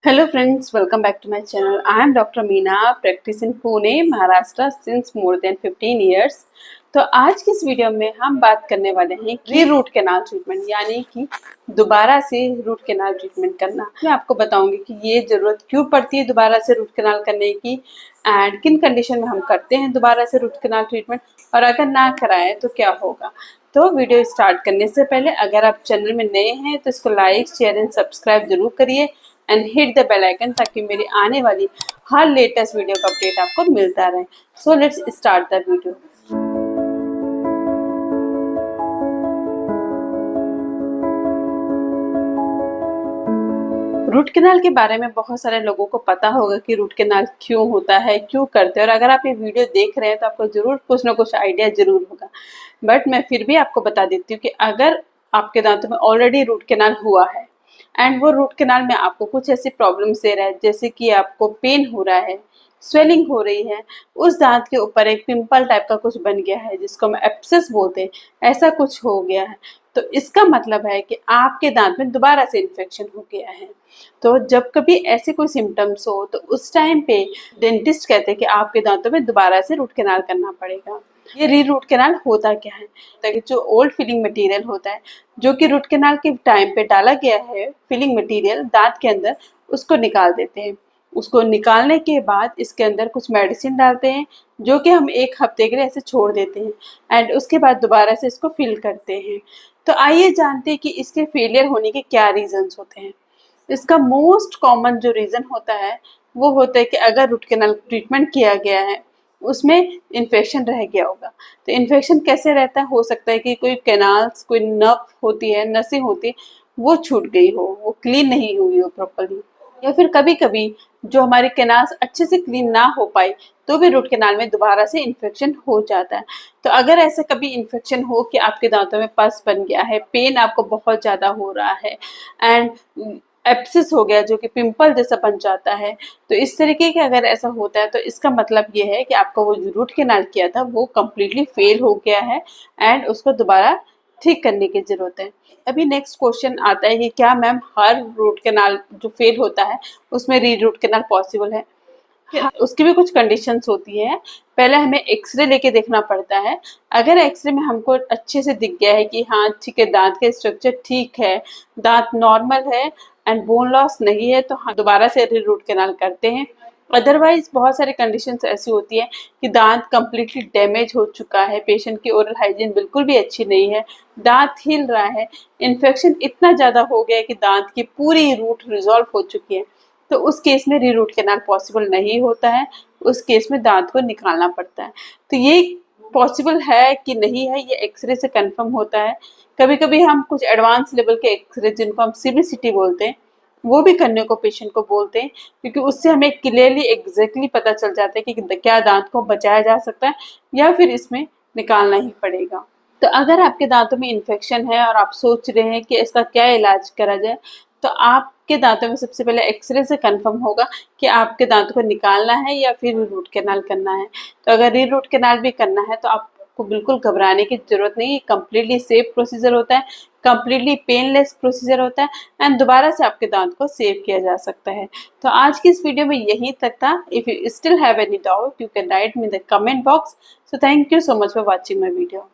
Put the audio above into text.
Hello friends, welcome back to my channel. I am Dr. Meena, practice in Pune, Maharashtra since more than 15 years. तो आज की इस video में हम बात करने वाले हैं कि रूट कैनाल ट्रीटमेंट यानी कि दोबारा से रूट कैनाल ट्रीटमेंट करना। मैं आपको बताऊंगी कि ये ज़रूरत क्यों पड़ती है दोबारा से रूट कैनाल करने की एंड किन कंडीशन में हम करते हैं दोबारा से रूट कैनाल ट्रीटमेंट, और अगर ना कराएं तो क्या होगा। तो वीडियो स्टार्ट करने से पहले अगर आप चैनल में नए हैं तो इसको लाइक शेयर एंड सब्सक्राइब जरूर करिए and hit the bell icon ताकि मेरी आने वाली हर लेटेस्ट वीडियो का अपडेट आपको मिलता रहे। So let's start the video. Root canal के बारे में बहुत सारे लोगों को पता होगा कि रूट कैनाल क्यों होता है, क्यों करते हैं, और अगर आप ये वीडियो देख रहे हैं तो आपको जरूर कुछ ना कुछ आइडिया जरूर होगा। बट मैं फिर भी आपको बता देती हूँ कि अगर आपके दांतों में ऑलरेडी रूट कैनाल हुआ है एंड वो रूट कैनाल में आपको कुछ ऐसी प्रॉब्लम्स दे रहा है जैसे कि आपको पेन हो रहा है, स्वेलिंग हो रही है, उस दांत के ऊपर एक पिंपल टाइप का कुछ बन गया है जिसको हम एब्सेस बोलते हैं, ऐसा कुछ हो गया है, तो इसका मतलब है कि आपके दांत में दोबारा से इन्फेक्शन हो गया है। तो जब कभी ऐसे कोई सिम्टम्स हो तो उस टाइम पे डेंटिस्ट कहते हैं कि आपके दांतों में दोबारा से रूट कैनाल करना पड़ेगा। ये री रूट कैनाल होता क्या है, ताकि जो ओल्ड फिलिंग मटेरियल होता है जो कि रूट कैनाल के टाइम पे डाला गया है फिलिंग मटेरियल दांत के अंदर, उसको निकाल देते हैं। उसको निकालने के बाद इसके अंदर कुछ मेडिसिन डालते हैं जो कि हम एक हफ्ते के लिए ऐसे छोड़ देते हैं एंड उसके बाद दोबारा से इसको फिल करते हैं। तो आइए जानते हैं कि इसके फेलियर होने के क्या रीजंस होते हैं। इसका मोस्ट कॉमन जो रीजन होता है वो होता है कि अगर रूट कैनाल ट्रीटमेंट किया गया है उसमें इन्फेक्शन रह गया होगा। तो इन्फेक्शन कैसे रहता है, हो सकता है कि कोई कैनाल्स, कोई नर्व होती है, नसें होती है, वो छूट गई हो, वो क्लीन नहीं हुई हो प्रॉपर्ली, या फिर कभी कभी जो हमारी कैनाल्स अच्छे से क्लीन ना हो पाई तो भी रूट कैनाल में दोबारा से इन्फेक्शन हो जाता है। तो अगर ऐसे कभी इन्फेक्शन हो कि आपके दांतों में पस बन गया है, पेन आपको बहुत ज़्यादा हो रहा है एंड एब्सिस हो गया जो कि पिंपल जैसा बन जाता है, तो इस तरीके के अगर ऐसा होता है तो इसका मतलब ये है कि आपका वो जो रूट कैनाल किया था वो कम्प्लीटली फेल हो गया है एंड उसको दोबारा ठीक करने की जरूरत है। अभी नेक्स्ट क्वेश्चन आता है कि क्या मैम हर रूट कैनाल जो फेल होता है उसमें री रूट कैनाल पॉसिबल है? हाँ, उसकी भी कुछ कंडीशंस होती है। पहले हमें एक्सरे लेके देखना पड़ता है। अगर एक्सरे में हमको अच्छे से दिख गया है कि हाँ ठीक है, दांत का स्ट्रक्चर ठीक है, दांत नॉर्मल है एंड बोन लॉस नहीं है, तो हाँ दोबारा से रूट कैनाल करते हैं। अदरवाइज बहुत सारी कंडीशंस ऐसी होती है कि दांत कम्प्लीटली डैमेज हो चुका है, पेशेंट की ओरल हाइजीन बिल्कुल भी अच्छी नहीं है, दांत हिल रहा है, इन्फेक्शन इतना ज़्यादा हो गया है कि दांत की पूरी रूट रिजॉल्व हो चुकी है, तो उस केस में री रूट कैनाल पॉसिबल नहीं होता है। उस केस में दांत को निकालना पड़ता है। तो ये पॉसिबल है कि नहीं है ये एक्सरे से कंफर्म होता है। कभी कभी हम कुछ एडवांस लेवल के एक्सरे जिनको हम सीबीसीटी बोलते हैं वो भी करने को पेशेंट को बोलते हैं, क्योंकि उससे हमें क्लियरली एग्जैक्टली पता चल जाता है कि क्या दांत को बचाया जा सकता है या फिर इसमें निकालना ही पड़ेगा। तो अगर आपके दांतों में इन्फेक्शन है और आप सोच रहे हैं कि इसका क्या इलाज करा जाए, तो आपके दांतों में सबसे पहले एक्सरे से कंफर्म होगा कि आपके दांतों को निकालना है या फिर रूट कैनाल करना है। तो अगर री रूट कैनाल भी करना है तो आपको बिल्कुल घबराने की जरूरत नहीं है। कम्प्लीटली सेफ प्रोसीजर होता है, कम्प्लीटली पेनलेस प्रोसीजर होता है एंड दोबारा से आपके दांत को सेव किया जा सकता है। तो आज की इस वीडियो में यही तक था। If you still have any doubt you can write me in the comment box. So thank you so much for watching my video.